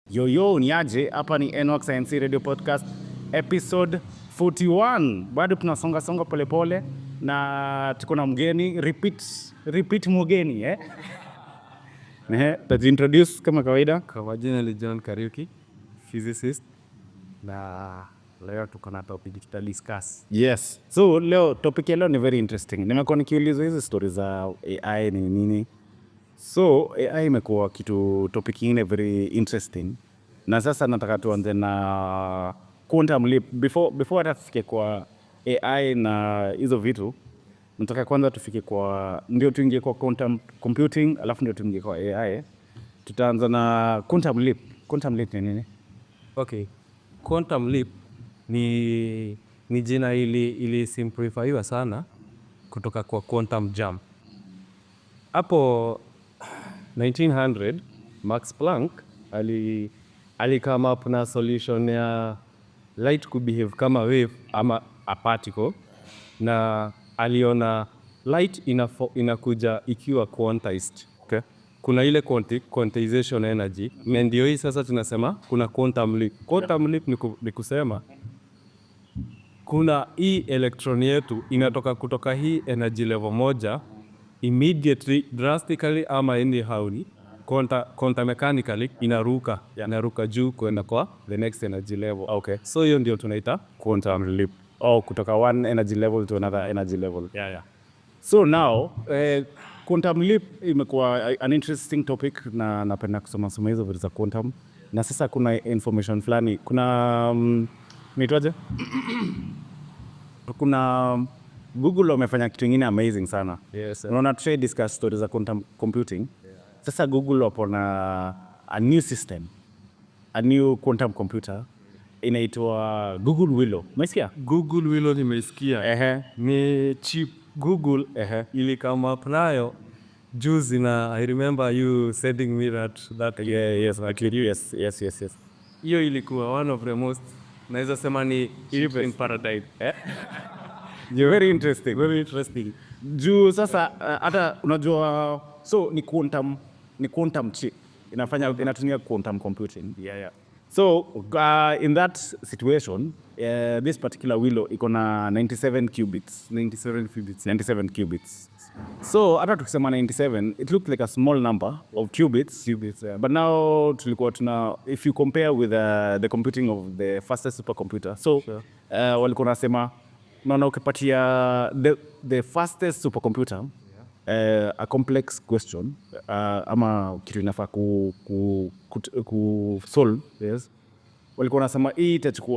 Yo, ni aje? Hapa ni nworksinc Radio Podcast episode 41. Bado tunasonga polepole na tuko na mgeni, repeat mgeni Tajiintroduce kama kawaida. Kwa majina ni John Kariuki, physicist, na leo tuko na topic tutadiscuss. Yes. So leo topic ya leo ni very interesting. Nimekuwa nikiuliza hizi stories za AI ni nini. So AI imekuwa kitu topic ingine very interesting. Na sasa nataka tuanze na quantum leap. Before hata tufike kwa AI na hizo vitu, nataka kwanza tufike kwa, ndio tuingie kwa quantum computing, alafu ndio tuingie kwa AI. Tutaanza na quantum leap. Quantum leap ni nini? Okay. Quantum leap ni jina ili simplifyiwa sana kutoka kwa quantum jump. Hapo 1900 Max Planck ali come up na solution ya light could behave kama wave ama a particle, na aliona light inakuja ikiwa quantized. Okay? Kuna ile quantization energy, na ndio hii sasa tunasema kuna quantum leap. Quantum leap ni kusema kuna hii electron yetu inatoka kutoka hii energy level moja immediately, drastically ama anyhow, quantum mechanically inaruka juu kwenda kwa the next energy level. Okay. So hiyo ndio tunaita quantum leap. Kutoka one energy level to another energy level. Yeah. So now, quantum leap imekuwa an interesting topic na napenda kusoma hizo vitu za quantum. Na sasa kuna information fulani. Kuna, mitwaje? Kuna Google wamefanya kitu ingine amazing sana. Yes. Unaona tushai discuss stories za quantum computing. Yeah. Sasa Google wapo na a new system, a new quantum computer. Inaitwa Google Willow. Umesikia? Google Willow nimeisikia. Ni chip Google ili come up nayo juzi, na I remember you sending me that Yes, actually yes. Hiyo ilikuwa one of the most, naweza sema ni in paradigm. You're very interesting. Juu sasa hata unajua, so ni quantum chip. Inatumia quantum computing. Yeah. So in that situation, this particular Willow iko na 97 qubits. So hata tukisema 97, it looked like a small number of qubits. Yeah. But now tulikuwa if you compare with the computing of the fastest supercomputer. So sure. Walikuwa nasema naona ukipatia the fastest supercomputer a complex question ama kitu inafaa ku solve. Yes. Walikuwa nasema hii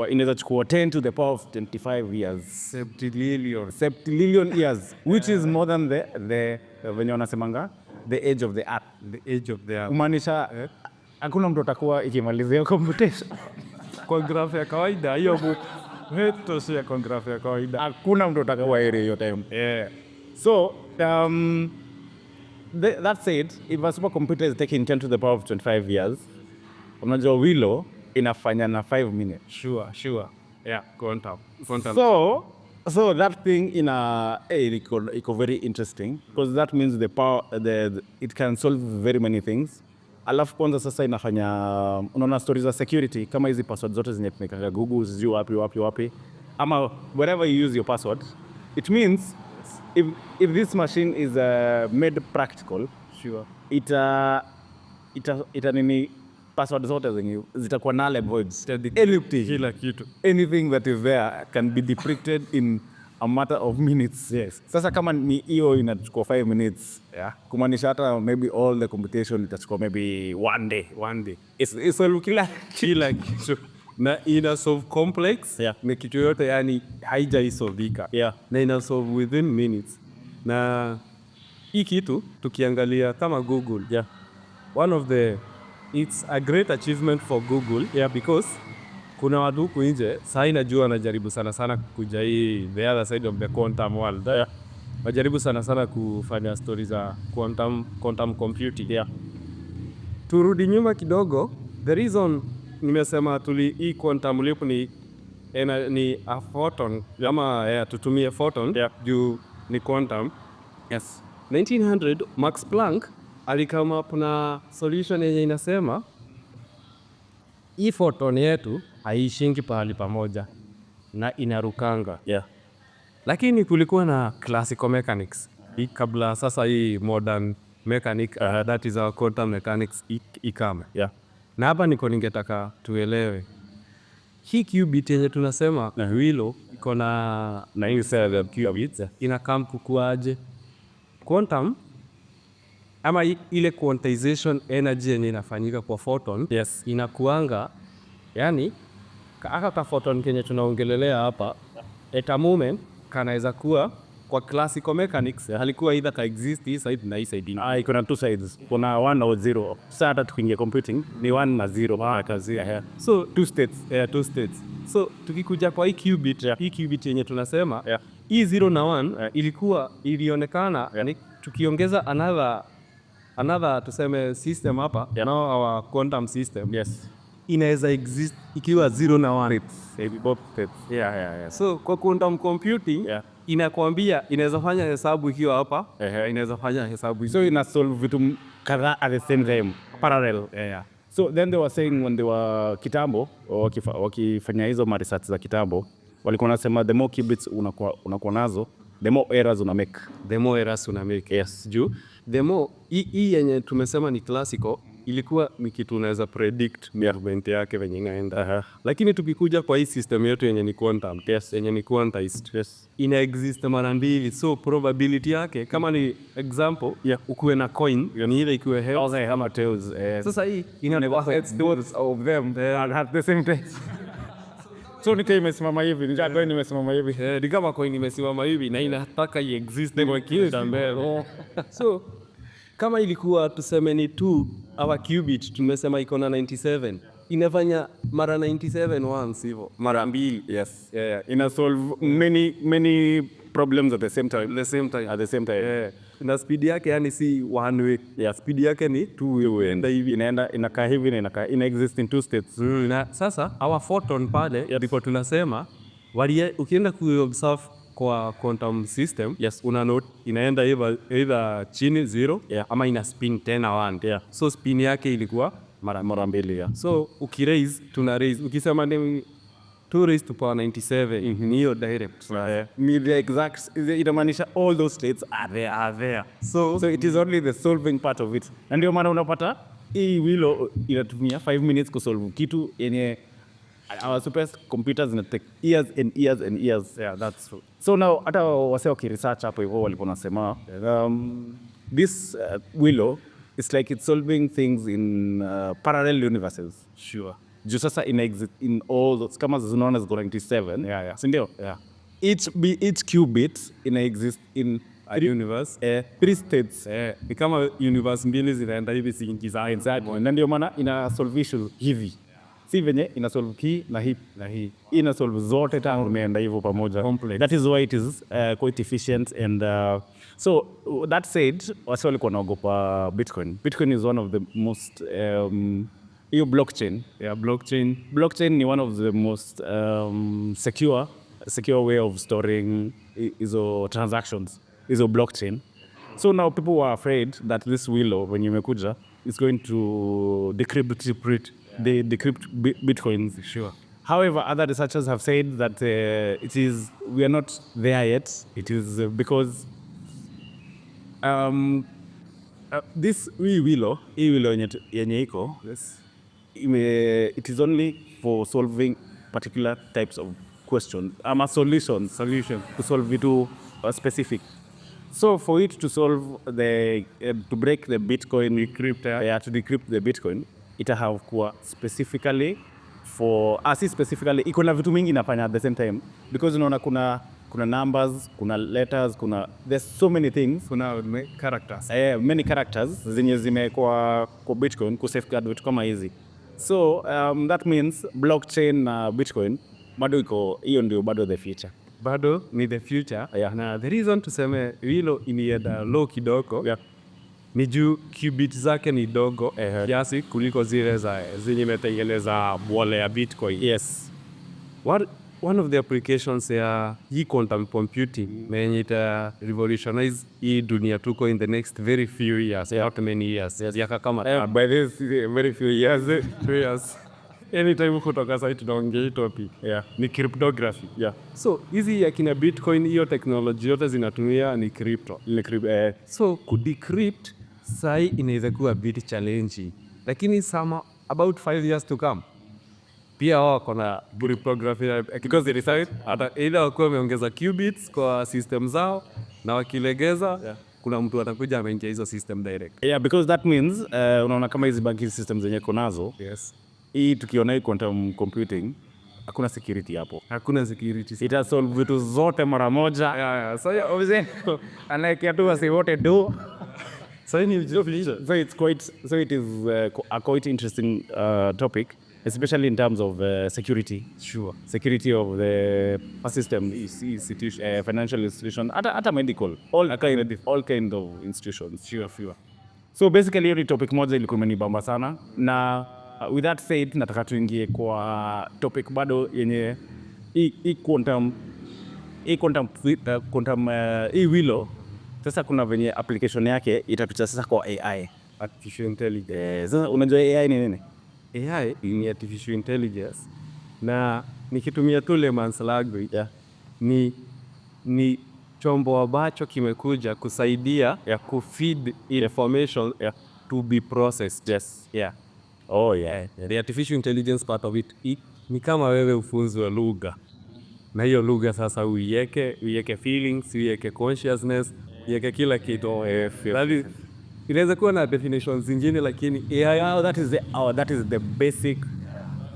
inaweza chukua 10 to the power of 25 years. Septillion years, which is more than the venye wanasemanga the age of the earth. Kumaanisha hakuna mtu atakuwa ikimalizia computation. Kwa graph ya kawaida hiyo kwa graph ya kawaida hakuna mtu atakuwa area hiyo time. Yeah. So that said, if a supercomputer is taking 10 to the power of 25 years, unajua Willow inafanya na 5 minutes. Sure. Yeah, quantum. So that thing iko very interesting because that means the power it can solve very many things. Alafu kwanza sasa inafanya, unaona stories za security kama hizi password zote zenye tumekanga Google sijui wapi ama wherever you use your password, it means if this machine is made practical, sure, ita nini, password zote zenye zitakuwa null and void. Kila kitu, anything that is there can be decrypted in a matter of minutes. Yes. Sasa kama ni hiyo inachukua 5 minutes, kumaanisha hata maybe all the computation itachukua maybe one day. It's kila kitu na ina solve complex. Yeah. Na kitu yote yani haijaisolvika. Yeah. Na ina solve within minutes. Na hii kitu tukiangalia kama Google, it's a great achievement for Google, because kuna watu huku nje sasa najua najaribu sana kuja hii the other side of the quantum world. Wajaribu sana kufanya stories za quantum computing. Yeah. Turudi nyuma kidogo, the reason nimesema hii quantum leap ni a photon ama tutumie photon juu ni quantum. Yes. 1900 Max Planck alikama up na solution yenye inasema hii photon yetu haishingi pahali pamoja na inarukanga. Lakini kulikuwa na classical mechanics kabla sasa hii modern mechanic, that is our quantum mechanics ikame. Na hapa niko ningetaka tuelewe hii qubit yenye tunasema na Willow iko na 97 qubits inakam kukuaje? Quantum ama ile quantization energy yenye inafanyika kwa photon inakuanga, yani aka ka photon kenye tunaongelelea hapa at a moment kanaweza kuwa kwa classical mechanics halikuwa either ka exist hii side na hii side. Iko na two sides, kuna 1 au 0. Sasa hata tukiingia computing ni 1 na 0 kazi. So two states. So tukikuja kwa hii qubit yenye tunasema hii 0 na 1 ilionekana, yani tukiongeza another tuseme system hapa, our quantum system inaweza exist ikiwa 0 na 1 Both states. So kwa quantum computing inakwambia inaweza fanya hesabu ikiwa hapa, inaweza fanya hesabu so ina solve vitu kadhaa at the same time parallel. So then they were saying when they were kitambo wakifanya hizo research za kitambo walikuwa nasema the more qubits unakuwa nazo the more errors una make. Juu the more hii yenye tumesema ni classical ilikuwa ni kitu unaweza predict movement yake venye inaenda. Lakini tukikuja kwa hii system yetu yenye ni quantum, yenye ni quantized, ina exist mara mbili. So probability yake kama ni example ukuwe na coin ni ile ikiwe heads ama tails. Sasa hii ina heads of them at the same time. So ni kama imesimama hivi, ni kama coin imesimama hivi na inataka exist kwa kile mbele. So kama ilikuwa tuseme ni 2 our qubit tumesema iko na 97, inafanya mara 97 once hivyo mara mbili. Ina solve many problems at the same time. Na speed yake yani si one way, speed yake ni two way, inakaa hivi na ina exist in two states. Na sasa our photon pale ndipo tunasema ukienda kuobserve kwa quantum system una note inaenda either chini 0 ama ina spin tena 1. So spin yake ilikuwa mara mbili. So tuna raise ukisema ni 2 raised to power 97 ni hiyo direct. Ni the exact, inamaanisha all those states are there. So it is only the solving part of it. Na ndio maana unapata hii Willow inatumia 5 minutes kusolve kitu yenye our super computers gonna take years and years and years. That's true. So now hata wase wakiresearch hapo hivyo walikuwa nasema this Willow is like it's solving things in parallel universes. Sure. Juu sasa ina exist in all those kama zinaona ziko 97. Si ndio? Each qubit ina exist in a universe 3 states. Ni kama universe mbili zinaenda hivi ziingiza exactly. Na ndio maana ina solve issue hivi. Si venye ina solve hii na hii na hii. Ina solve zote tangu imeenda hivyo pamoja. Complex. That is why it is quite efficient and so that said wasi walikuwa naogopa Bitcoin. Bitcoin is one of the most hiyo blockchain. Blockchain ni one of the most secure way of storing hizo transactions, hizo blockchain. So now people were afraid that this Willow when imekuja is going to decrypt Bitcoins. Sure. However, other researchers have said that we are not there yet. It is because this Willow yenye iko, it is only for solving particular types of questions ama solutions to solve vitu specific. So for it to solve to break the Bitcoin to decrypt the Bitcoin, ita have kuwa specifically for specifically iko na vitu mingi inafanya at the same time because unaona kuna numbers, kuna letters, there's so many things, kuna characters, many characters zenye zimekuwa kwa Bitcoin ku safeguard vitu kama hizi. So that means blockchain na Bitcoin bado iko, hiyo ndio bado the future. Bado ni the future. Na the reason tuseme Willow inienda low kidogo ni juu qubit zake ni dogo kiasi kuliko zile zenye imetengeneza wallet ya Bitcoin. Yes. What one of the applications ya hii quantum computing yenye ita revolutionize hii dunia tuko in the next very few years, not many years. Yaka kama by this very few years 2 years. Anytime kutoka sasa tunaongea hii topic. Ni cryptography. So hizi ya kina Bitcoin, hiyo technology yote zinatumia ni crypto. So kudecrypt sai inaweza kuwa bit challenge, lakini some about 5 years to come pia wako na cryptography because they decide hata ile wakuwa wameongeza qubits kwa system zao na wakilegeza kuna mtu atakuja ameingia hizo system direct. Because that means unaona kama hizi banking systems zenye kunazo hii tukiona hii quantum computing hakuna security hapo, Hakuna security. ita solve vitu zote mara moja. So obviously Anaekea tu wasi wote do. so It is a quite interesting topic, especially in terms of security. sure Security of the system, institution, financial institution, hata medical, all kind of institutions. sure. So basically hiyo ni topic moja ilikuwa imenibamba sana, na with that said nataka tuingie kwa topic bado yenye hii quantum hii wilo. Sasa kuna venye application yake itapita sasa kwa AI, artificial intelligence. Sasa unajua AI ni nini? AI ni artificial intelligence, na nikitumia tu layman's language ni chombo ambacho kimekuja kusaidia kufeed information to be processed. The artificial intelligence part of it ni kama wewe ufunzwe lugha, na hiyo lugha sasa uiweke feelings, uiweke consciousness, uiweke kila kitu. Inaweza kuwa na definitions zingine, lakini AI that is the basic,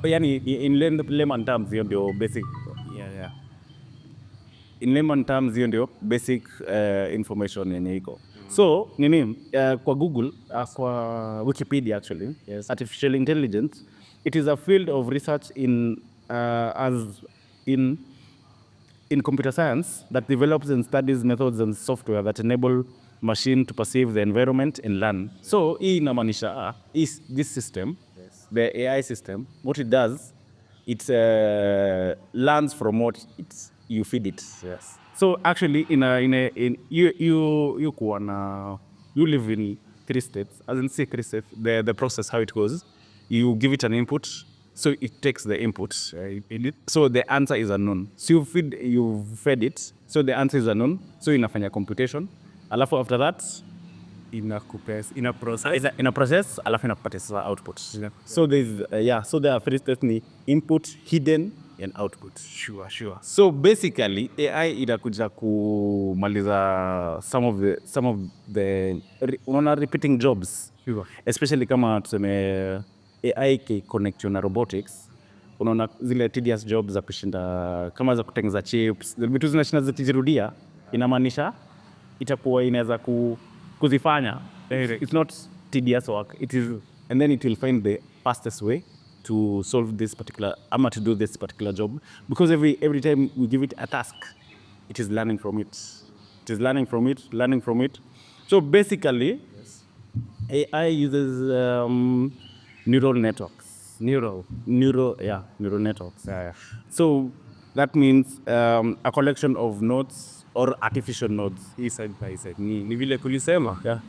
yani in layman terms hiyo ndio basic. In layman terms hiyo ndio basic information yenye iko. So nini kwa Google, kwa Wikipedia actually, artificial intelligence, it is a field of research in computer science that develops and studies methods and software that enable machine to perceive the environment and learn. So hii inamaanisha this system, the AI system, what it does, it learns from what you feed it. So actually you live in 3 states, as in 3 states, the process how it goes, you give it an input, so it takes the input, so the answer is unknown. So you fed it, so the answer is unknown, so inafanya computation, alafu after that ina process alafu inakupatia sasa output. So so there are 3 steps, ni input, hidden and output. Sure. So basically AI itakuja kumaliza some of the unaona repeating jobs. Especially kama tuseme AI connect na robotics, unaona zile tedious jobs za kushinda kama za kutengeneza chips, vitu zinashinda zikijirudia, inamaanisha itakuwa inaweza kuzifanya. It's not tedious work, it is, and then it will find the fastest way to solve this particular to do this particular job, because every time we give it a task, it is learning from it. So basically AI uses neural networks. Neural networks. So that means a collection of nodes or artificial nodes. Side by side. Ni vile kulisema.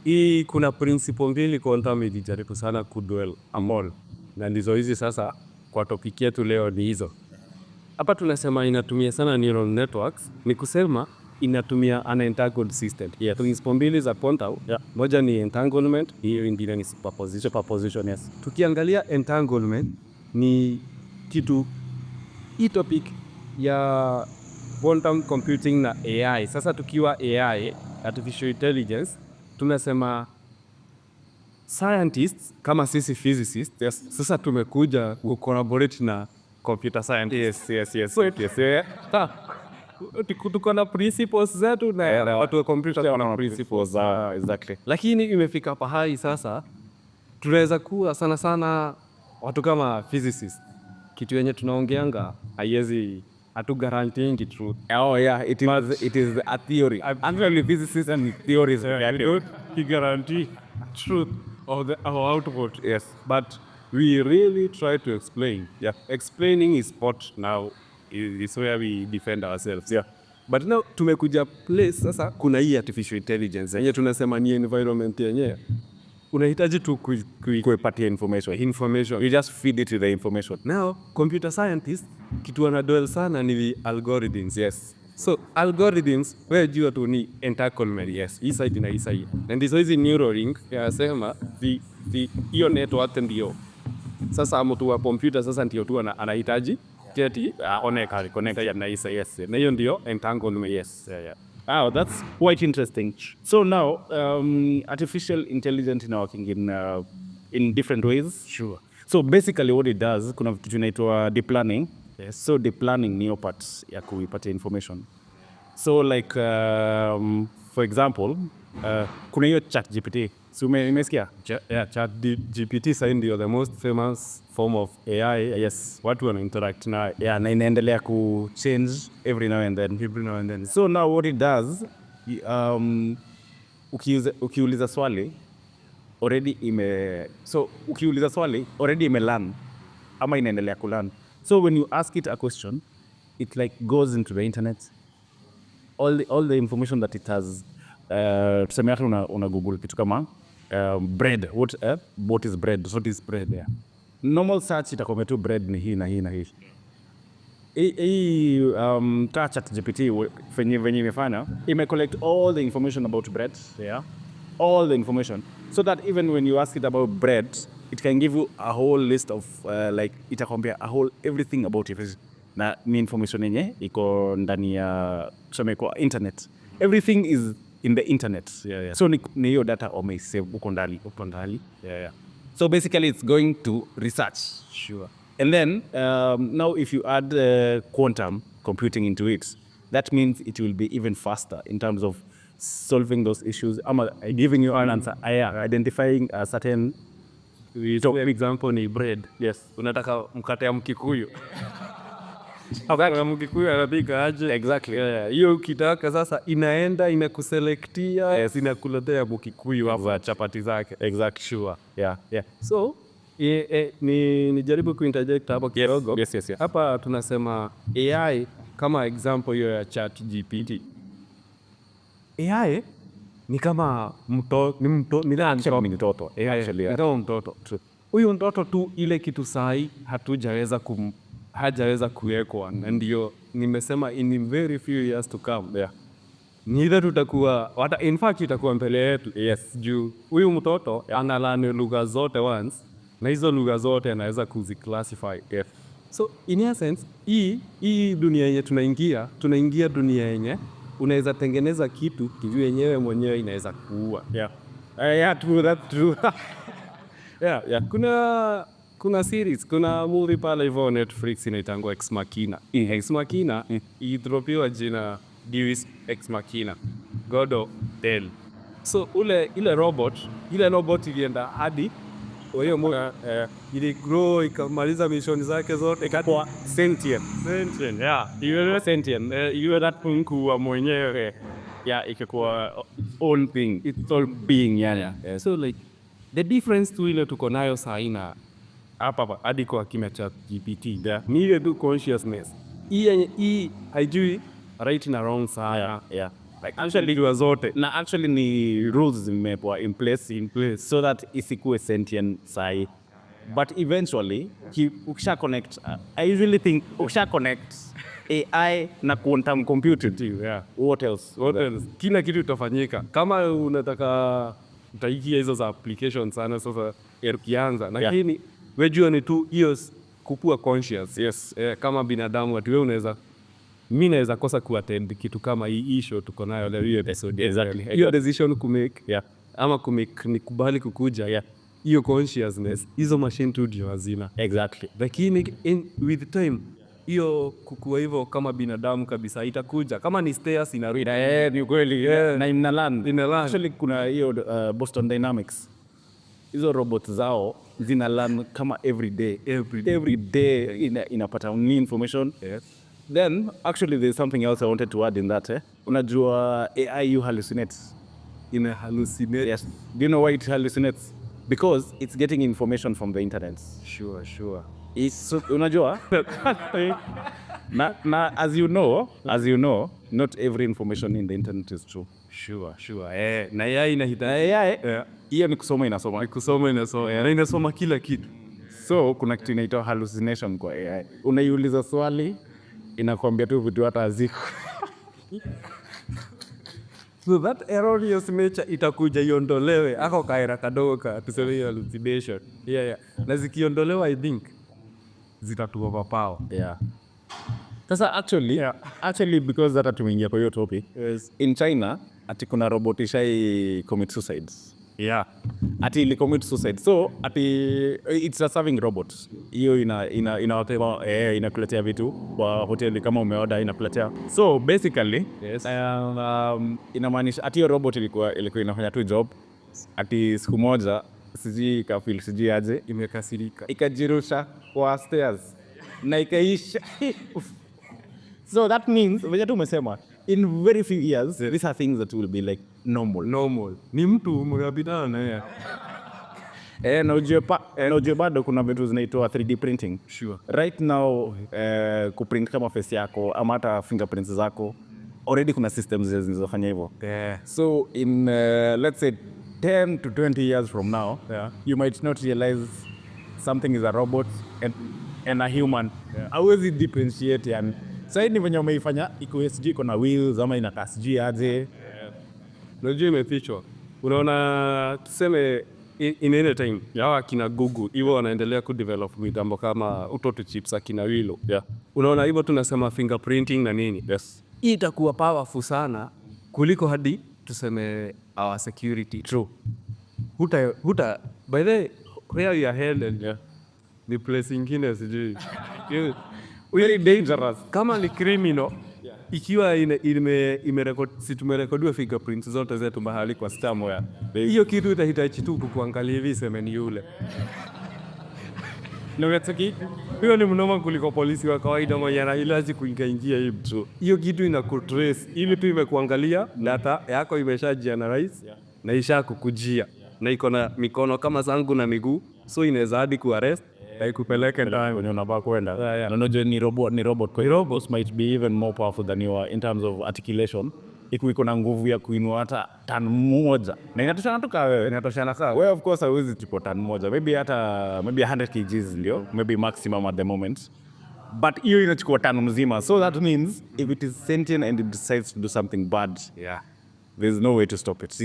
Hii kuna principle mbili quantum ilijaribu sana kudwell amol, na ndizo hizi sasa kwa topic yetu leo ni hizo. Hapa tunasema inatumia sana neural networks, ni kusema inatumia an entangled system. Principle mbili za quantum, moja ni entanglement, hiyo ingine ni superposition. Tukiangalia entanglement ni kitu, hii topic ya quantum computing na AI. Sasa tukiwa AI, artificial intelligence, tunasema scientists kama sisi physicists, sasa tumekuja kucollaborate na computer scientists. Tuko na principles zetu na watu wa computer wana principles. Exactly. Lakini imefika pahali sasa tunaweza kuwa sana watu kama physicists, kitu yenye tunaongeanga haiwezi atu guaranteeing the truth. It is a theory. Actually physicists and theories guarantee truth of our output. But we really try to explain. Yeah, explaining is sport now is where we defend ourselves. Yeah, but now tumekuja place sasa, kuna hii artificial intelligence yenye tunasema ni environment yenyewe unahitaji tu kuipatia information. You just feed it with the information. Now computer scientists kitu wanadwell sana ni algorithms. Yes, so algorithms wewe jua tu ni entanglement. Yes, hii side na hii side, na ndizo hizi neural yasema hiyo network ndio sasa mtu wa computer sasa ndio tu anahitaji keti connect na hii side. Yes, na hiyo ndio entanglement. Yes, yeah. Oh, that's quite interesting. So now, artificial intelligence is working in different ways. Sure. So basically what it does, kuna vitu tunaitwa deep learning. Yes. So deep learning ni hiyo part ya kuipata information. So like, for example, kuna hiyo ChatGPT. So umesikia? Yeah, ChatGPT sasa ndio the most famous form of AI. Yes, watu wana interact na. Yeah, na inaendelea ku change every now and then. So now what it does, ukiuliza swali already ime learn ama inaendelea ku learn. So when you ask it a question, it like goes into the internet, all the information that it has. Tuseme hata una Google kitu kama bread, what is bread, yeah. Normal search itakwambia tu bread ni hii na hii na hii. Hii ChatGPT venye imefanya collect all the information about bread, yeah, all the information, so that even when you ask it about bread, it can give you a whole list of like itakwambia a whole everything about it, na ni information yenye iko ndani ya tuseme kwa internet. Everything is in the internet. Yeah. So ni hiyo data wameisave uko ndani. Yeah. So basically it's going to research. Sure. And then now if you add quantum computing into it, that means it will be even faster in terms of solving those issues. I'm giving you an answer, identifying a certain example ni bread. Yes. Unataka mkate ya Mkikuyu. Mkikuyu anapika aje? Exactly. Hiyo ukitaka sasa inaenda inakuselektia. Yes, inakuletea Mkikuyu hapo chapati zake. Exactly. Sure. Yeah. So ni jaribu kuinterject hapo kidogo. Yes. Hapa tunasema AI kama example hiyo ya ChatGPT. AI ni kama mtoto. AI actually. Ni kama mtoto. Huyu mtoto tu ile kitu sahi hajaweza kuwekwa, na ndio nimesema in very few years to come. Yeah. Neither tutakuwa hata in fact itakuwa mbele yetu. Yes. Juu huyu mtoto analani lugha zote once, na hizo lugha zote anaweza kuziclassify. Yes. So in essence hii dunia yenye tunaingia dunia yenye unaweza tengeneza kitu kijuu yenyewe mwenyewe inaweza kuua. Yeah, true. Yeah. Kuna series, kuna movie pale hivyo Netflix inaitangwa Ex Machina. Ex Machina idropiwa jina Deus Ex Machina, God of Death. So ile robot ilienda hadi hiyo moja ili grow ikamaliza mission zake zote Ikakuwa sentient. Yeah, iwe sentient, iwe that kuwa mwenyewe. Yeah, ikakuwa own thing. It's all being, yeah. So like the difference tu ile tuko nayo saa ina hapa hadi kwa kime cha GPT ni ile tu consciousness. Hii haijui right na wrong saa. Yeah. Like actually dua zote. Na actually ni rules zimepwa in place so that isikuwe sentient sai. But eventually ukisha connect, I usually think ukisha connect AI na quantum computing. Yeah. What else? Kila kitu itafanyika. Kama unataka utaikia hizo za application sana sasa kianza. Lakini wejua ni tu hiyo kukua conscious. Yes. Kama binadamu ati wewe mimi naweza kosa kuattend kitu kama hii issue tuko nayo leo hiyo episode. Exactly. Hiyo decision kumake. Yeah. Ama nikubali kukuja. Yeah. Hiyo consciousness hizo machine tu ndio hazina. Exactly. Lakini with time hiyo kukua hivyo kama binadamu kabisa itakuja. Kama ni stairs inarudi. Ni kweli. Na ina learn. Actually kuna hiyo Boston Dynamics. Hizo robots zao zina learn kama every day inapata new information. Yes. Then actually there's something else I wanted to add in that. Unajua AI hallucinates. Ina hallucinate. Yes. Do you know why it hallucinates? because it's getting information from the internet. Sure. So, unajua na as you know, not every information in the internet is true. Sure. Na AI inahitaji Hiyo ni kusoma inasoma. Na inasoma kila kitu. So kuna kitu inaitwa hallucination kwa AI. Unaiuliza swali inakwambia tu vitu hata haziko. So that erroneous nature itakuja iondolewe ako kaira kadogo ka tuseme hiyo hallucination. Yeah. Na zikiondolewa I think zitatuwa overpower. Yeah. Sasa actually because hata tumeingia kwa hiyo topic. Yes. In China ati kuna robot ishai commit suicide. Yeah. Ati ili commit suicide. So ati it's a serving robot. Hiyo inakuletea vitu kwa hoteli kama umeorder inakuletea. So basically Yes. inamaanisha ati hiyo robot ilikuwa inafanya tu job. Ati siku moja sijui aje Imekasirika. ikajirusha kwa stairs na ikaisha. So that means venye tu umesema in very few years these are things that will be like normal. Ni mtu mkabidana na yeye. Na ujue bado kuna vitu zinaitwa 3D printing. Sure. Right now kuprint kama face yako ama hata fingerprints zako already kuna systems zinazofanya hivyo. So in let's say 10 to 20 years from now, you might not realize something is a robot and a human. Hauwezi differentiate yani. Sasa ni venye umeifanya iko SG iko na wheels ama ina SG aje. Unajua imefichwa. Unaona tuseme in any time yawa kina Google hivyo wanaendelea kudevelop mitambo kama utoto chips akina Willow. Unaona hivyo tunasema fingerprinting na nini. Yes. Hii itakuwa powerful sana kuliko hadi tuseme our security. True. Huta by the way, where you are held ni place ingine sijui. Very dangerous. Kama ni criminal ikiwa imerekod si tumerekodiwa fingerprints zote zetu mahali kwa somewhere. Hiyo kitu itahitaji tu kuangalia hivi sema ni yule. Hiyo ni mnoma kuliko polisi wa kawaida mwenye anahitaji kuingia hivi tu. Hiyo kitu inakutrace ili tu imekuangalia data yako imeshajianalyze na ishakukujia na iko na mikono kama zangu na miguu, so inaweza hadi kuarrest na ikupeleke ndani When unabaa kwenda. Na unajua ni robot. Kwa hiyo robots might be even more powerful than you are in terms of articulation. Iko na nguvu ya kuinua hata tan moja. Na inatoshana tu wewe, inatoshana sawa. Wewe of course hauwezi tipo tan moja. Maybe 100 kgs ndio, maybe maximum at the moment. But hiyo inachukua tan mzima. So that means if it is sentient and it decides to do something bad, there's no way to stop it.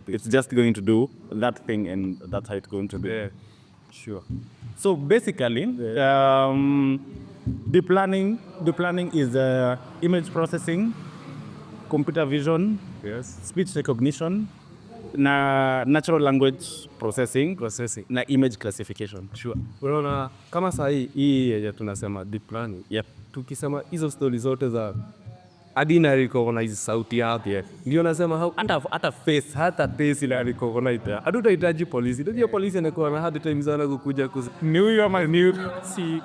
It's just going to do that thing and that's how it's going to be. Sure. So basically, the planning is image processing, computer vision, speech recognition, na natural language processing, na image classification. Sure. Unaona kama saa hii yenye tunasema deep learning. Tukisema hizo stories zote za hadi na recognize sauti yake. Ndio nasema hata face ila recognize. Hatutahitaji polisi. Ndio polisi anakuwa na hard time sana kukuja ni huyu ama ni huyu. si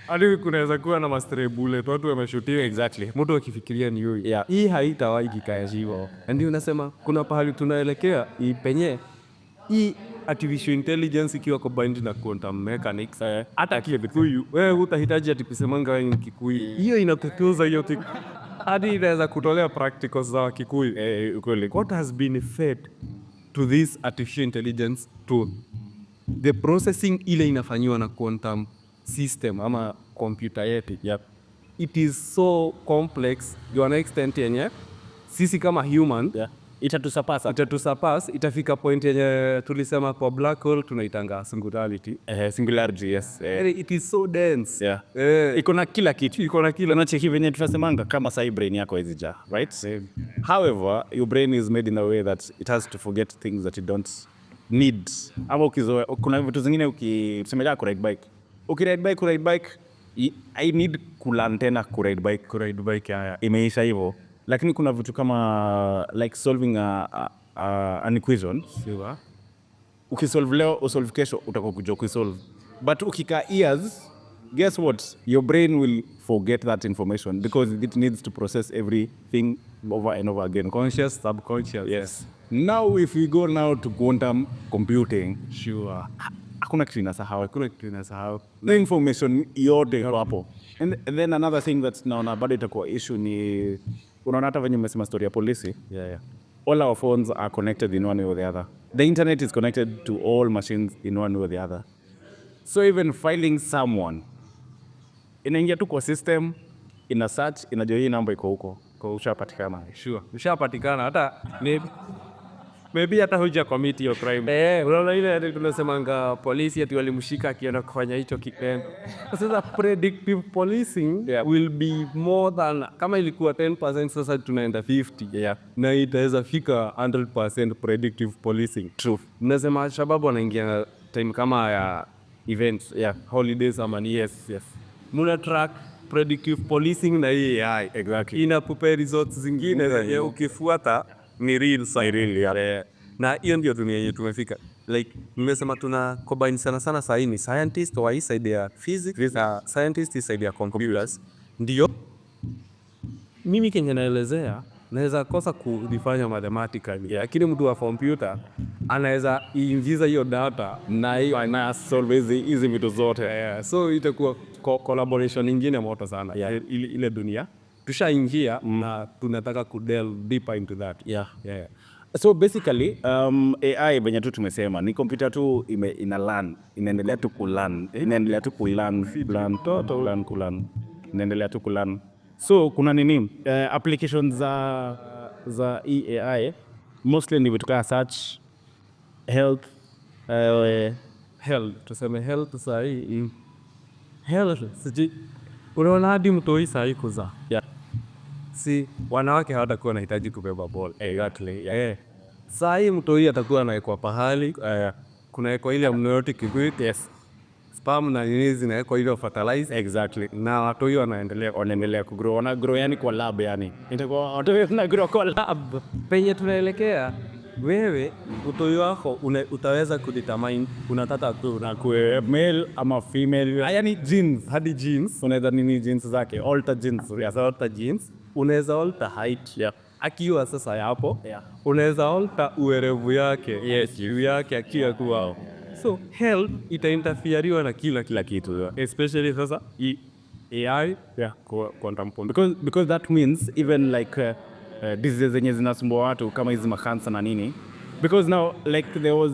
hadi kunaweza kuwa na master bullet watu wameshutiwa Exactly. mtu akifikiria ni huyu. Hii haitawahi kikayajiwa. Ndio nasema kuna pahali tunaelekea penye hii artificial intelligence ikiwa combined na quantum mechanics hata Kikuyu wewe utahitaji ati kusemanga wewe ni Kikuyu. Hiyo inakutuza hiyo hadi inaweza kutolea practicals za Kikuyu. What has been fed to this artificial intelligence tool? The processing ile inafanywa na quantum system ama computer yetu. It is so complex to an extent yenye sisi kama human itatusurpass itafika point yenye tulisema kwa black hole tunaitanga singularity. Yes. It is so dense. Iko na kila kitu. Unacheki venye tunasemanga kama sai brain yako haizija, right? However, your brain is made in a way that it has to forget things that you don't need. Ama ukizoea kuna vitu zingine ukisemea kuride bike. Kuride bike I need kulearn tena kuride bike imeisha hivyo. Lakini kuna vitu kama like solving an equation. Ukisolve leo usolve kesho utakuwa kujua kusolve. But ukikaa years, guess what? Your brain will forget that information because it needs to process everything over and over again. Conscious, subconscious. Yes. Now if we go now to quantum computing, sure, hakuna kitu inasahau, na information yote iko hapo. And then another thing that's naona bado itakuwa issue ni unaona hata venye umesema story ya polisi. All our phones are connected in one way or the other. The internet is connected to all machines in one way or the other. So even filing someone, inaingia tu kwa system, ina search, inajua hii namba iko huko, kwa ushapatikana. Sure, ushapatikana hata maybe hata huja commit your crime. Unaona ile tunasemanga polisi ati walimshika akienda kufanya hicho kitendo. Sasa predictive policing will be more than, kama ilikuwa 10% sasa tunaenda 50. Na itaweza fika 100% predictive policing. True. Mnasema shababu wanaingia time kama ya events, holidays ama ni yes. Muna track predictive policing na hii AI. Exactly. Inakupa results zingine ukifuata ni real side. Na hiyo ndio dunia yetu tumefika. Like nimesema tuna combine sana saa hii ni scientist wa hii side ya physics na scientist side ya computers. Ndio mimi kenye naelezea naweza kosa kufanya mathematically, lakini mtu wa computer anaweza ingiza hiyo data Na hiyo na solve hizi vitu zote. so itakuwa collaboration nyingine moto sana. Ile dunia tushaingia na tunataka kudelve deeper into that. So basically AI venye tu tumesema ni computer tu ina learn, inaendelea tu kulearn, inaendelea tu kulearn, inaendelea tu kulearn. So kuna nini applications za AI mostly ni vitu kama search, health, tuseme health saa hii health siji unaona hadi mtoi saa hii kuzaa. Si wanawake hawatakuwa wanahitaji kubeba ball. Exactly. Saa hii mtoi atakuwa anawekwa pahali, kunawekwa ile amniotic fluid, sperm na nini zinawekwa ile fertilize. Exactly. Na watoi wanaendelea kugrow, wana grow yani kwa lab yani. Itakuwa watoi wana grow kwa lab. Penye tunaelekea wewe utoi wako utaweza kudetermine unataka tu na kuwe male ama female. Yani genes, hadi genes. Unaweza nini genes zake? Alter genes. Alter genes. Unaweza alter height. Akiwa sasa yapo. Unaweza alter uwerevu yake. Juu yake akiwa tu wao. So health itainterferiwa na kila kitu. Especially sasa AI quantum computing. Because that means even like diseases zenye zinasumbua watu kama hizi makansa na nini. Because now like there was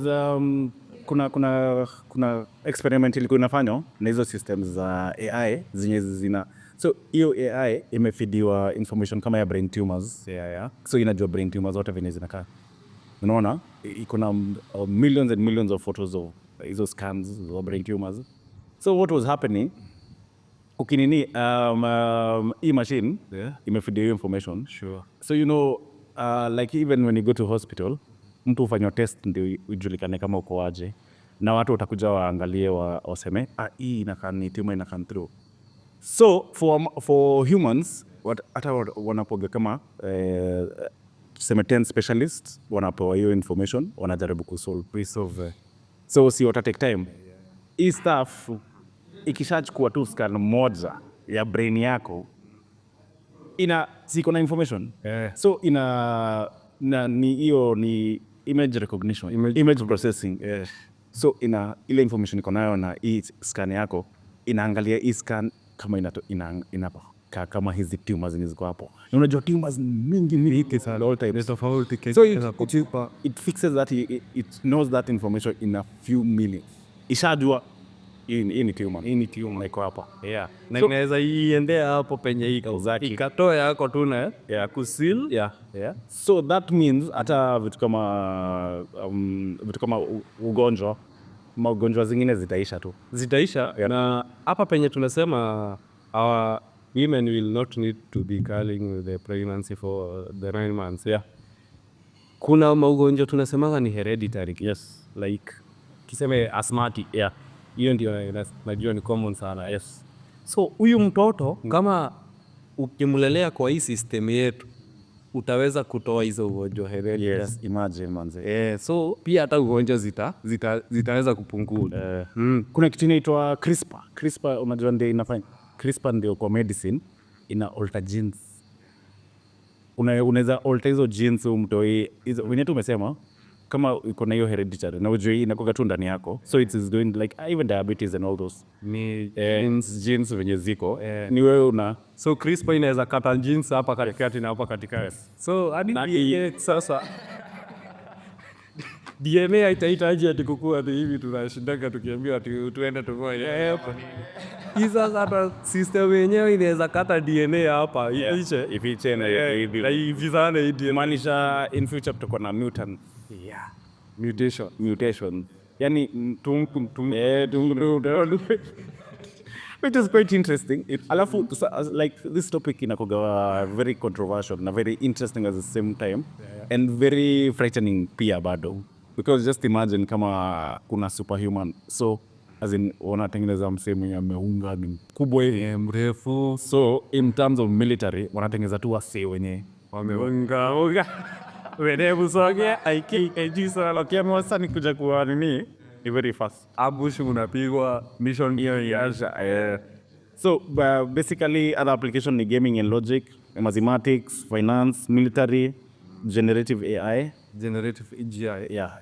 kuna experiment ilikuwa inafanywa na hizo systems za AI zenye zina, so hiyo AI imefidiwa information kama ya brain tumors. So inajua brain tumors zote venye zinakaa. Unaona iko na millions and millions of photos of hizo scans of brain tumors. So what was happening, ukinini hii machine imefidia hiyo information. So you know like even when you go to hospital mtu hufanywa test ndio ujulikane kama uko aje, na watu watakuja waangalie waseme hii inakaa ni tumor inakaa through. So for humans hata wanapoga kama tuseme 10 specialists wanapewa hiyo information, wanajaribu kusolve. So si wata take time. Hii stuff ikishachukua tu scan moja ya brain yako siko na information. So ni hiyo ni image recognition, image processing. So ile information iko nayo na hii scan yako inaangalia hii scan kama inapa kama hizi tumors zenye ziko hapo. Unajua tumors mingi all types. So it fixes that, it knows that information in a few minutes. Ishajua hii ni tumor iko hapa. Na inaweza iendea hapo penye ikatoa yako tu na ya kusil. So that means hata vitu kama magonjwa zingine zitaisha. Na hapa penye tunasema our women will not need to be carrying the pregnancy for the 9 months. Kuna magonjwa tunasema ni hereditary. Like kiseme asthmatic. Hiyo ndio najua ni common sana. So huyu mtoto kama ukimlelea kwa hii system yetu utaweza kutoa hizo ugonjwa hereditary. Imagine manze. So pia hata ugonjwa zitaweza kupungua. Kuna kitu inaitwa CRISPR, unajua ndio inafanya. CRISPR ndio kwa medicine ina alter genes. unaweza alter hizo genes umtoi hizo wenye tu umesema kama uko na hiyo hereditary na ujui inakuwa tu ndani yako, so it is doing like even diabetes and all those Ni genes venye ziko ni wewe una so CRISPR inaweza kata genes hapa katikati na hapa katikati. So hadi DNA sasa DNA haitahitaji ati kukua ati hivi tunashindaka tukiambiwa ati tuende tumoja. Hizo hata system yenyewe inaweza kata DNA hapa ifiche na hivi sana hii DNA. maanisha in future tutakuwa na mutant mutation yani which is quite interesting. Alafu like this topic inakuwa very controversial na very interesting at the same time and very frightening pia bado, because just imagine kama kuna superhuman, so as in wanatengeneza msemo ameunga ni mkubwa Mrefu so in terms of military wanatengeneza tu wase wenye wameunga wenevu sogea aiki ejisa wakiama wasani kuja kuwa nini ni very fast abushi unapigwa mission hiyo yeah. So basically other application ni gaming and logic, mathematics, finance, military, generative AI. generative AGI. Yeah,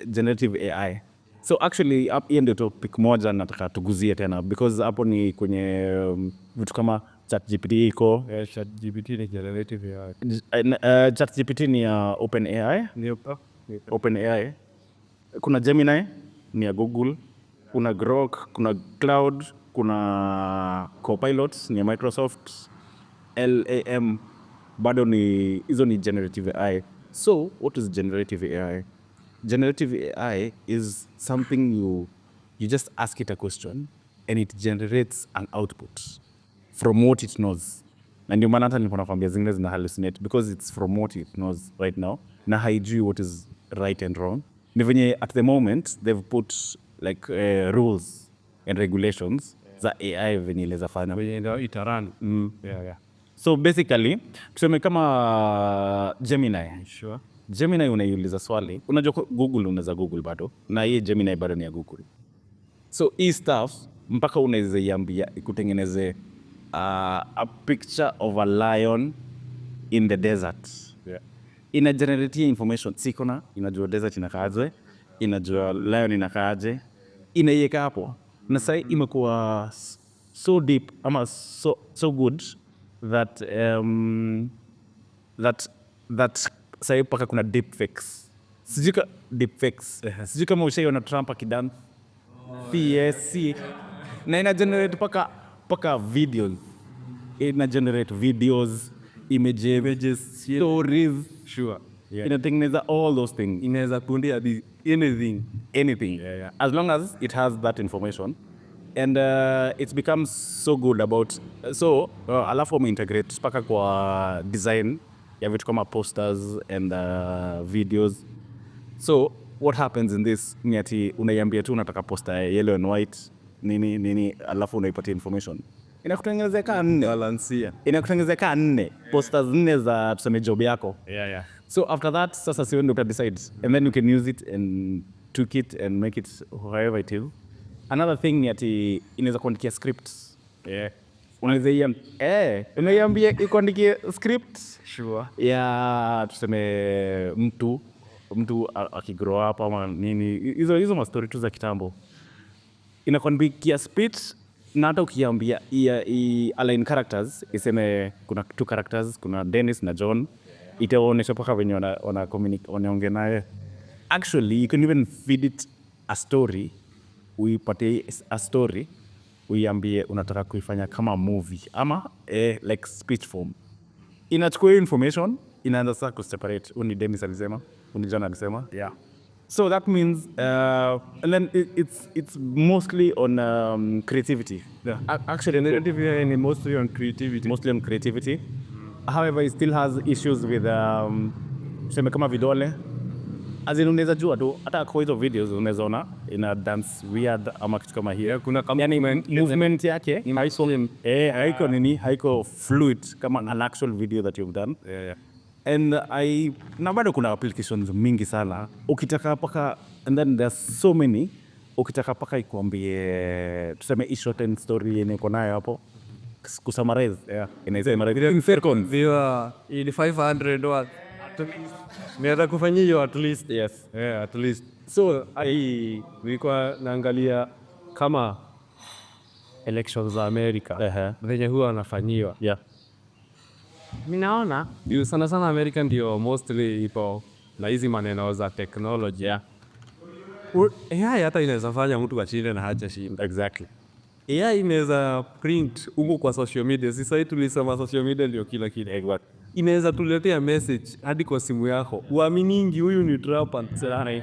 generative AI. So actually hiyo ndio topic moja nataka tuguzie tena because hapo ni kwenye vitu kama ChatGPT iko. ChatGPT ni generative AI. ChatGPT ni OpenAI. Ni OpenAI. Kuna Gemini ni ya Google, kuna Grok, kuna Cloud, kuna Copilot ni ya Microsoft, LAM bado ni hizo ni generative AI. So what is generative AI? Generative AI is something you just ask it a question and it generates an output from what it knows. Na ndio maana hata nilikuwa nakwambia zingine zina hallucinate because it's from what it knows right now na haijui what is right and wrong. Ni venye at the moment they've put like rules and regulations za AI venye ileza fanya venye ndio itarani. So basically tuseme kama Gemini. Sure. Gemini unaiuliza swali, unajua Google unaweza Google bado na hii Gemini bado ni ya Google. So hii stuff mpaka unaweza iambia ikutengeneze a picture of a lion in the desert. Ina generate information sikona, inajua desert inakaaje, inajua lion inakaaje, inaiweka hapo. Na sasa imekuwa so deep ama so good that sasa paka kuna deepfakes. Sijui kama ushaiona Trump akidance. PSC. Na ina generate paka videos. Ina generate videos, images, stories. Sure. Yeah. Inatengeneza all those things. Inaweza kuundia Anything. Yeah. As long as it has that information. And it's become so good about alafu wameintegrate paka kwa design ya vitu kama posters and videos. So what happens in this ni ati unaiambia tu unataka poster yellow and white nini alafu unaipatia information. Inakutengenezea 4 posters 4 za tuseme job yako. Yeah. So after that sasa si wewe ndio decide and then you can use it and tweak it and make it however it is. Another thing ni ati inaweza kuandikia scripts. Unaiambia ikuandikie script. Sure. Ya tuseme mtu akigrow up ama nini hizo mastori tu za kitambo. Inakuandikia speech na hata ukiambia align characters iseme kuna 2 characters, kuna Dennis na John, itaonyesha paka venye wana communicate wanaongea naye. Actually you can even feed it a story. Uipate a story uiambie unataka kuifanya kama movie ama like speech form. Inachukua information inaanza sasa kuseparate. Uni Dennis alisema, uni John alisema. Yeah. So that means and then it's mostly on creativity. Yeah. Actually narrative is mostly on creativity. However it still has issues with tuseme kama vidole. As in unaweza jua tu hata kwa hizo videos unaweza ona ina dance weird ama kitu kama hiyo. Kuna yani movement yake haiko fluid kama an actual video that you've done. Yeah. And na bado kuna applications mingi sana ukitaka paka, and then there's so many ukitaka paka ikuambie tuseme short and story yenye uko nayo hapo kusummarize inaisummarize in seconds. Viwa ili 500 wa niweza kufanyia hiyo at least. Yes. Yeah, at least. So nilikuwa naangalia kama elections za America venye huwa wanafanyiwa. Yeah. Minaona sana sana America ndio mostly ipo na hizi maneno za technology. Yeah. AI hata inaweza fanya mtu ashinde na hajashinda. Exactly. AI inaweza print huko kwa social media. Sasa tulisema social media ndio kila kitu. Exactly. Inaweza tuletea message hadi kwa simu yako. Uaminingi huyu ni Trump sana.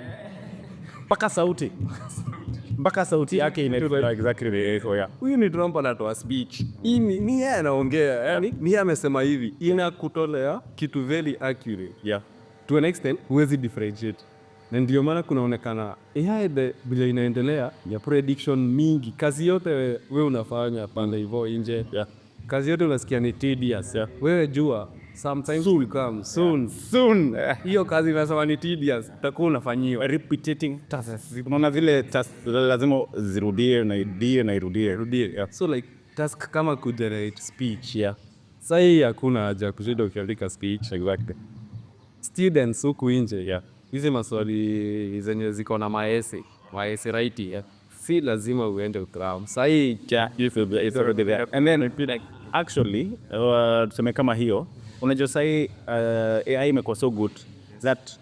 Mpaka sauti yake inaitwa exactly the echo. Yeah. Huyu ni Trump anatoa speech. Hii ni yeye anaongea. Yaani ni yeye amesema hivi. Inakutolea kitu very accurate. Yeah. To an extent huwezi differentiate. Na ndio maana kunaonekana AI vile inaendelea ya prediction mingi. Kazi yote wewe unafanya pande hivyo nje. Yeah. Kazi yote unasikia ni tedious. Yeah. Wewe jua sometimes will come soon. Hiyo kazi inasema ni tedious. Utakuwa unafanyiwa Repeating tasks. Unaona vile tasks lazima zirudie na irudie. Yeah. So like task kama kugenerate speech. Yeah. Sasa hii hakuna haja kushinda ukiandika speech. Exactly. Students huku nje. Yeah. Hizi maswali zenye ziko na maese write. Yeah. Si lazima uende ukram. Sasa hii It's already there. And then actually tuseme kama hiyo unajua sahi AI imekuwa so good that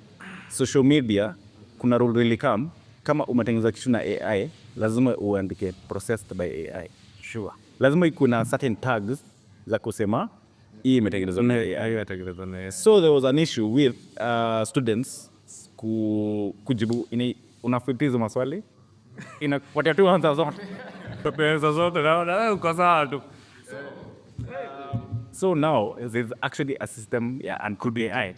social media kuna rule really come kama umetengeneza kitu na AI lazima uandike processed by AI. sure. Lazima ikuwe na certain tags za kusema hii imetengenezwa na AI. So there was an issue with students kujibu unafitiza maswali inakupatia tu answer zote. Pesa zote na uko sawa tu. So now there's actually a system and could be AI.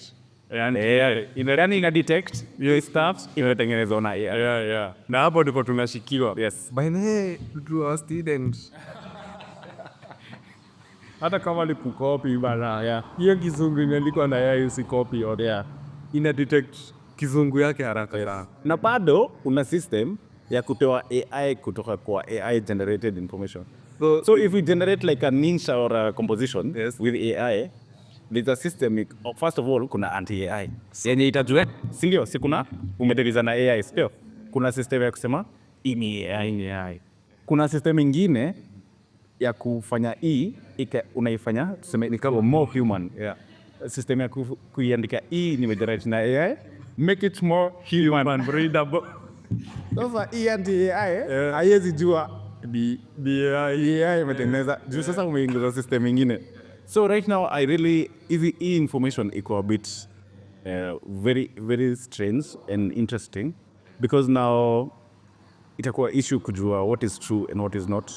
And AI ina detect your stuff imetengenezwa na AI. Yeah. Na hapo ndipo tunashikiwa. Yes. By the way, to our students. Hata kama ni kukopi bana. Yeah. Hiyo kizungu imeandikwa na AI usikopi yote. Yeah. Ina detect kizungu yake haraka. Na bado una system ya kutoa AI kutoka kwa AI generated information. So if we generate like a ninja or a composition with AI, there's a system. First of all, kuna anti-AI. Yenye itajua, sindio? Si kuna umedeliza na AI, sio? Kuna system ya kusema, ini AI. Kuna system ingine ya kufanya unaifanya, tuseme ni kama more human. Yeah. System ya kuiandika nimegenerate na AI, make it more human readable. Sasa anti-AI, haiwezi jua AI imetengeneza juu sasa umeingiza system ingine. So right now I really hizi information iko a bit very very strange and interesting because now itakuwa issue kujua what is true and what is not,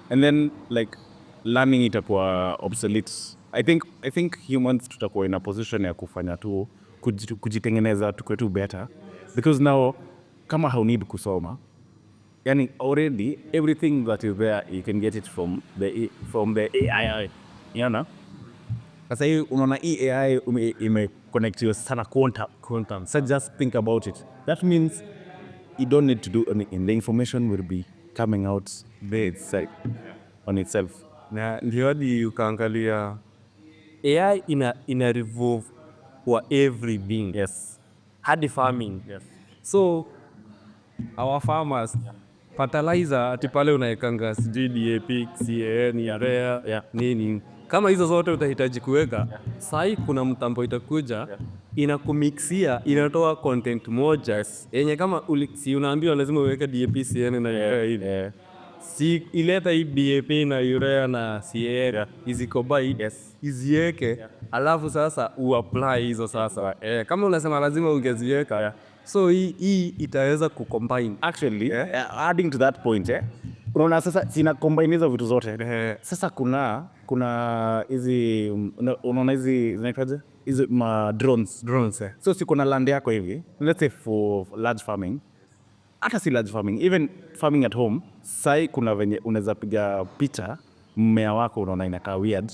and then like learning itakuwa obsolete. I think humans tutakuwa in a position ya kufanya tu kujitengeneza tukue tu better because now kama hau need kusoma, yani already everything that is there you can get it from the AI. Yana sasa hii unaona AI imeconnectiwa sana quantum. So just think about it. That means you don't need to do anything. The information will be coming out there on itself. Na ndio hadi ukaangalia AI ina revolve for every being. Yes. Hadi farming. Yes. So our farmers fertilizer ati pale unaekanga sijui DAP, CAN, urea, nini. Kama hizo zote utahitaji kuweka, sai kuna mtambo itakuja, inakumixia, inatoa content moja. Yenye kama si unaambiwa lazima uweke DAP, CAN na urea ile. Si ileta hii DAP na urea na CAN, izikombine, izieke, alafu sasa uapply hizo sasa. Kama unasema lazima ungeziweka, so hii itaweza kucombine. Actually, adding to that point, unaona sasa sina combine hizo vitu zote. Sasa kuna hizi unaona hizi zinaitwaje? Hizi drones. So si kuna land yako hivi. Let's say for large farming. Hata si large farming, even farming at home, sai kuna venye unaweza piga picha mmea wako unaona inakaa weird.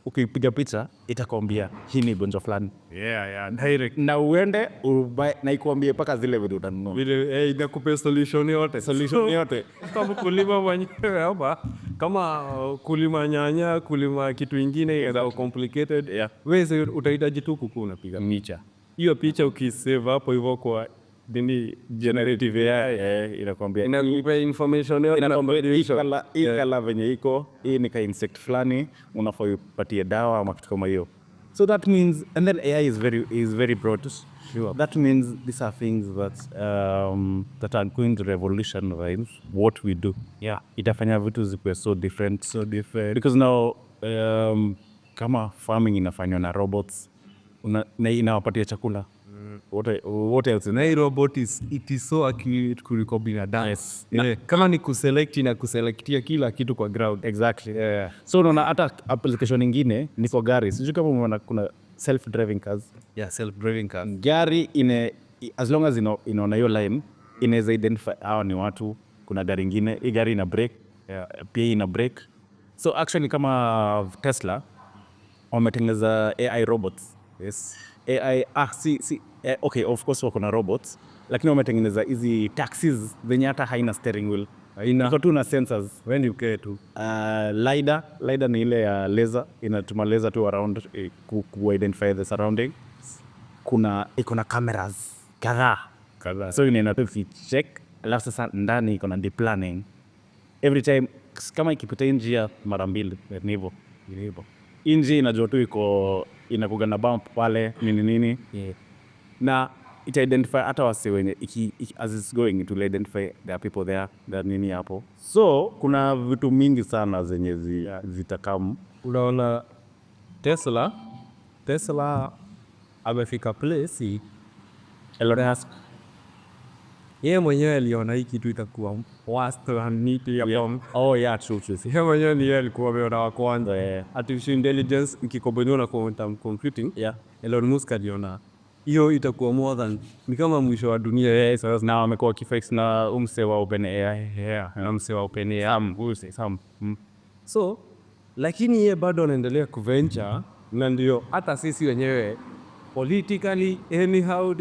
ukipiga picha itakwambia hii ni gonjwa fulani. Direct. Na uende ubuy na ikuambie paka zile vitu utanunua. Vile inakupa solution yote. Kama kulima mwenyewe hapa, kama kulima nyanya, kulima kitu ingine is complicated. Wewe utahitaji tu kuku unapiga picha. Hiyo picha ukisave hapo hivyo kwa generative AI inakwambia inakupa information yote, inakwambia hii kala venye iko, hii ni ka insect fulani, unafaa upatie dawa ama kitu kama hiyo. So that means, and then AI is very broad. Sure. That means these are things that are going to revolutionize what we do. Itafanya vitu zikuwe so different. Because now kama farming inafanywa na robots, na inawapatia chakula. What else? Na hii robot it is so accurate kuliko binadamu. Yes. Kama ni kuselect na kuselectia kila kitu kwa ground. Exactly. So unaona hata application nyingine ni kwa gari. Sijui kama umeona kuna self-driving cars. Self-driving cars. Gari as long as inaona hiyo line, inaweza identify hawa ni watu, kuna gari ingine, hii gari ina brake, pia ina brake. So actually kama Tesla wametengeneza AI robots. Yes. AI okay, of course wako na robots, lakini wametengeneza hizi taxis zenye hata haina steering wheel. Iko tu na sensors. When you get to LiDAR ni ile ya laser, inatuma laser tu around ku identify the surrounding. Iko na cameras kadhaa. So inaenda tu check, alafu sasa ndani iko na deep learning. Every time kama ikipita njia mara mbili ni hivyo. Njia inajua tu inakuga na bump pale nini. Na ita identify hata wase wenye as it's going it will identify there are people there nini hapo. So kuna vitu mingi sana zenye zitakamu. Unaona Tesla amefika place Elon Musk yeye mwenyewe aliona hii kitu itakuwa worse than need ya bomb. True. Yeye mwenyewe ni alikuwa ameona wa kwanza. Artificial intelligence ikikombiniwa na quantum computing. Elon Musk aliona hiyo itakuwa more than ni kama mwisho wa dunia. Sasa na amekuwa kifix na umse wa OpenAI. Na umse wa OpenAI so lakini yeye bado anaendelea kuventure, na ndio hata sisi wenyewe politically anyhow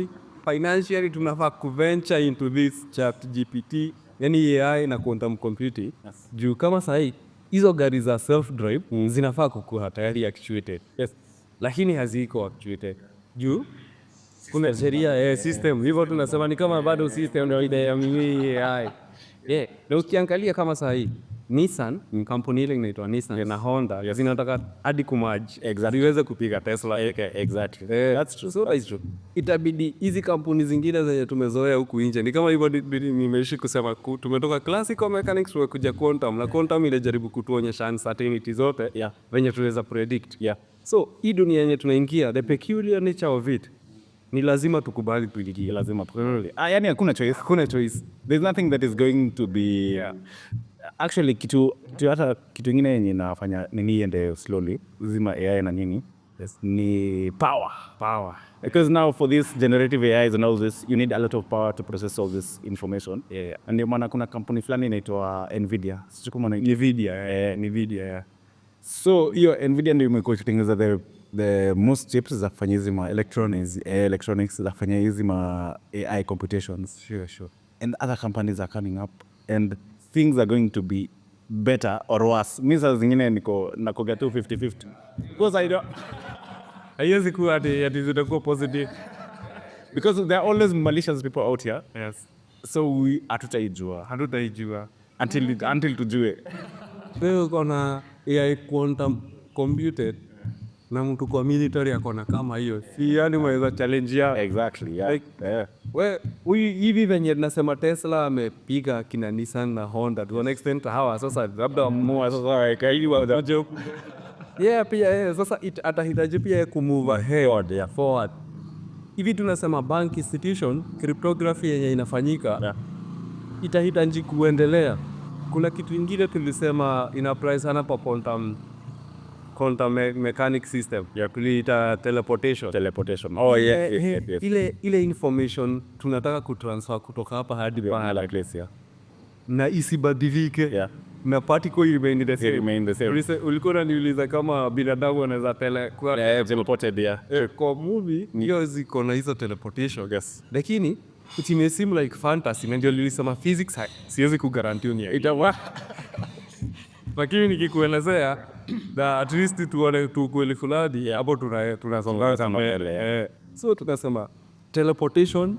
financially tunafaa kuventure into this ChatGPT, yani AI na quantum computing. Juu kama sahi hizo gari za self drive zinafaa kukuwa tayari actuated. Lakini haziko actuated. Juu kuna sheria system. Hivyo tunasema ni kama bado system ndio ile ya AI. Na ukiangalia kama sahi Nissan, kampuni ile inaitwa Nissan na Honda zinataka hadi kumerge iweze kupiga Tesla. Exactly. That's true. So that's true. Itabidi hizi kampuni zingine zenye tumezoea huku nje, ni kama hivyo nimeishi kusema tumetoka classical mechanics tukakuja quantum, na quantum ile jaribu kutuonyesha uncertainty zote venye tunaweza predict. So hii dunia yenye tunaingia, the peculiar nature of it ni lazima tukubali tuingie. Lazima tukubali. Yani hakuna choice. There's nothing that is going to be actually kitu ingine yenye inafanya nini iende slowly zima AI na nini ni power. Because now for this generative AIs and all this you need a lot of power to process all this information. And ndio maana kuna kampuni fulani inaitwa Nvidia. Nvidia. So hiyo Nvidia ndio imekuwa ikitengeneza the most chips za kufanya hizi ma electronics za kufanya hizi ma AI computations. Sure. And other companies are coming up and things are going to be better or worse. Mimi saa zingine nakoga tu 50-50. Because I don't haiwezi kuwa ati zitakuwa positive. Because there are always malicious people out here. So we hatutaijua until tujue. Wewe uko AI quantum computed na mtu kwa military akona kama hiyo. Si yani mweza challenge ya. Exactly. Wewe hivi venye nasema Tesla amepiga kina Nissan na Honda to an extent hawa sasa labda more sasa kaili wa job. Pia sasa atahitaji pia kumove ahead forward. Hivi tunasema bank institution cryptography yenye inafanyika itahitaji kuendelea. Kuna kitu ingine tulisema ina price sana pa quantum mechanic system tuliita teleportation. Ile information tunataka kutransfer kutoka hapa hadi pahala place na isibadilike. na particle remain the same. Remain the same. Ulikuwa unaniuliza kama binadamu anaweza Teleported, yeah. kwa movie hiyo ziko na hizo teleportation. Yes. Lakini it may seem like fantasy, na ndio nilisema physics siwezi kugarantii ni itawa. Lakini nikikuelezea na at least tuone tu kweli fulani hapo tunasonga sana mbele. So tukasema teleportation,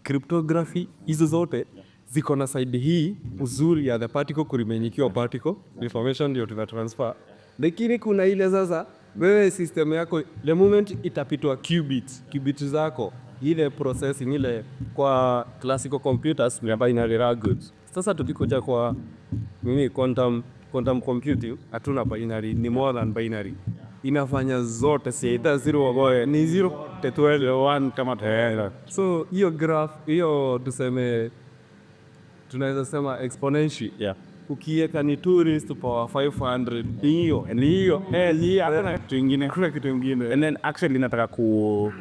cryptography, hizo zote ziko na side hii uzuri ya the particle kurimenikiwa particle information ndio tuna transfer. Lakini kuna ile sasa wewe system yako the moment itapitwa qubit zako ile processing ile kwa classical computers ni binary algorithms. Sasa tukikuja kwa quantum computing hatuna binary, ni more than binary. Inafanya zote si ita 0 ni 0 to 12 1 kama tayari. So hiyo graph hiyo tuseme tunaweza sema exponential. Yeah. Ukiweka ni 2 raised to power 500 hiyo hakuna kitu kingine. And then actually nataka ku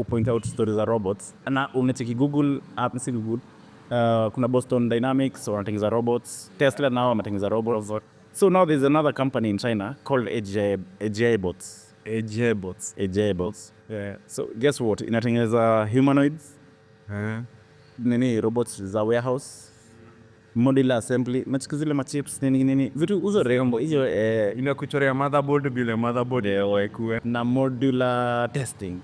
point out stories za robots. Na unacheki Google app, si Google. Kuna Boston Dynamics wanatengeneza robots. Tesla nao wanatengeneza robots. So now there's another company in China called AGI Bots. AGI Bots. Yeah. So guess what? Inatengeneza humanoids. Robots za warehouse. Modular assembly, machukizile machips, nini. Vitu uzo rembo, hiyo inakuchorea motherboard bila motherboard waekue. Na modular testing.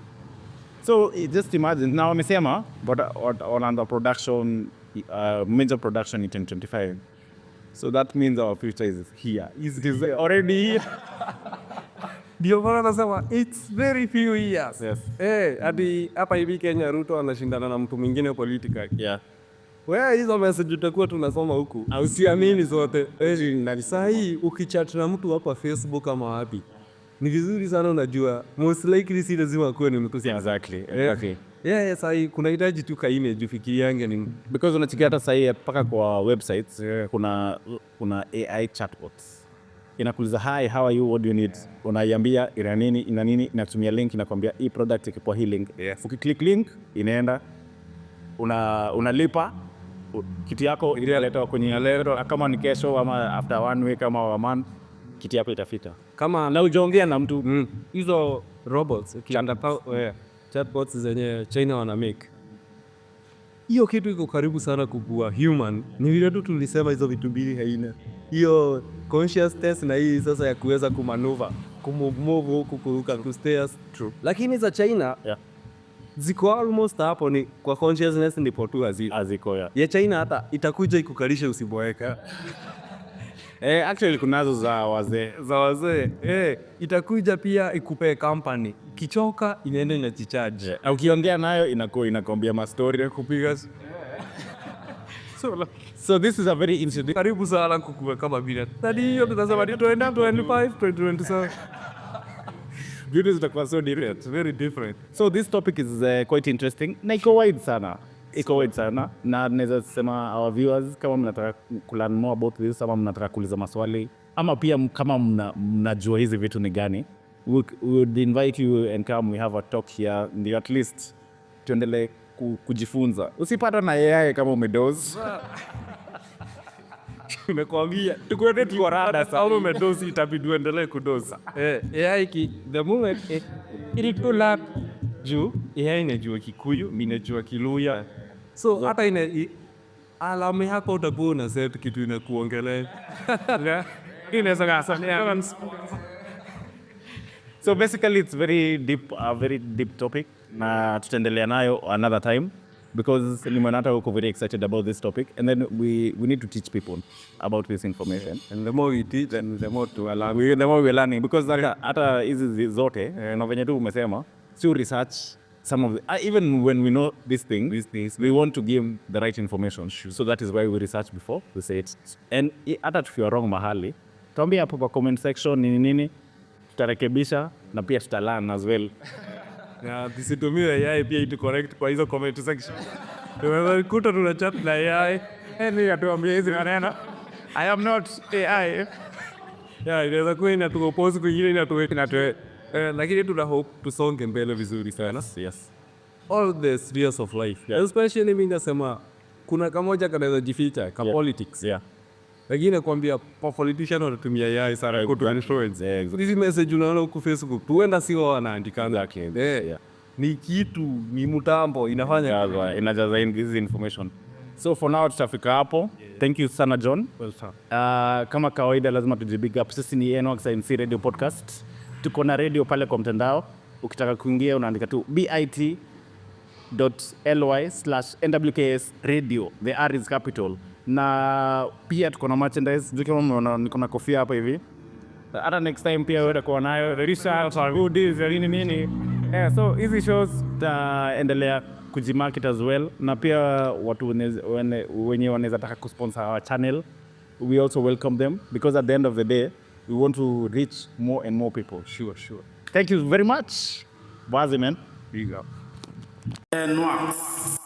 So just imagine, now wamesema, but on under production, major production in 2025. So that means our future is here. It is already here. Ndio maana nasema it's very few years. Yes. Hadi hapa hivi Kenya Ruto anashindana na mtu mwingine political. Yeah. Wewe hizo message utakuwa tunasoma huku. Usiamini zote. Na saa hii ukichat na mtu hapa Facebook ama wapi. Ni vizuri sana unajua most likely si lazima kuwe ni mtu. Exactly. Saa hii kuna hitaji tu ka image ufikiriange ni because unachikia hata saa hii mpaka kwa websites kuna AI chatbots. Inakuuliza hi, how are you, what do you need? Unaiambia ina nini, inatumia link inakwambia hii product ikipoa hii link. Yes. Ukiclick link inaenda unalipa kiti yako inaletwa kwenye leo, kama ni kesho ama after 1 week ama a month kiti yako itafika. Kama na ujaongea na mtu hizo robots chatbots zenye China wana make. Hiyo kitu iko karibu sana kukua human. Ni vile tu tulisema hizo vitu mbili haina. Hiyo consciousness na hii sasa ya kuweza kumaneuver, kumove huku kuruka ku stairs. True. Lakini za China ziko almost hapo, ni kwa consciousness ndipo tu aziko ya China hata itakuja ikukalisha usiboeka. Actually kunazo za wazee. Itakuja pia ikupe company. Kichoka inaenda inachicharge. Ukiongea nayo inakwambia mastori ya kupiga. So this is a very interesting. Karibu sana kukua kama vile. Tadi hiyo tunasema 2025, 2027. Videos zitakuwa so different, very different. So this topic is quite interesting. Na iko wide sana. Na naweza sema our viewers, kama mnataka kulearn more about this, ama mnataka kuuliza maswali, ama pia kama mnajua hizi vitu ni gani, we would invite you and come, we have a talk here, ndio at least tuendelee kujifunza. Usipata na AI kama umedoze. Nimekwambia tukwende tu rada sasa, au umedoze itabidi uendelee kudoza. AI the moment ilitula juu AI inajua Kikuyu, mimi najua Kiluya. So hata alama yako utakuwa na set kitu inakuongelea. Inaweza kasa. So basically it's very deep topic, na tutaendelea nayo another time, because nimeona uko very excited about this topic, and then we need to teach people about this information, and the more we teach and the more to allow, the more we learning, because hata hizi zote na venye tu umesema si research some of even when we know these things we want to give the right information. So that is why we research before we say it, and hata if you are wrong mahali tuambie hapo kwa comment section nini tutarekebisha, na pia tutalearn as well. Tusitumie AI pia itu correct kwa hizo comment section. Tumekuta tuna chat na AI. Atuambie hizi maneno. I am not AI. Inaweza kuwa inatuoppose kwingine inatuweka. Lakini tuna hope tusonge mbele vizuri sana. Yes. All the spheres of life. Especially mimi nasema kuna kamoja kanaweza jificha ka politics. Wengine kwambia politician wanatumia AI sana kutu influence. Exactly. Hizi message unaona huku Facebook, tuenda sio wanaandikanga. Ni kitu, ni mtambo inafanya. Inajaza hizi information. So for now tutafika hapo. Thank you sana John. Kama kawaida lazima tujibig up. Sisi ni nworksinc radio podcast. Tuko na radio pale kwa mtandao. Ukitaka kuingia unaandika tu bit.ly/nwks radio. The R is capital. Na pia tuko na merchandise. Kama unaona niko na kofia hapa hivi. Hata next time pia wewe utakuwa nayo. The research or good deals or nini. So hizi shows taendelea kujimarket as well. Na pia watu wenye wanaweza taka kusponsor our channel, we also welcome them because at the end of the day we want to reach more and more people. Sure. Thank you very much. Bazi man. Big up. Nworks.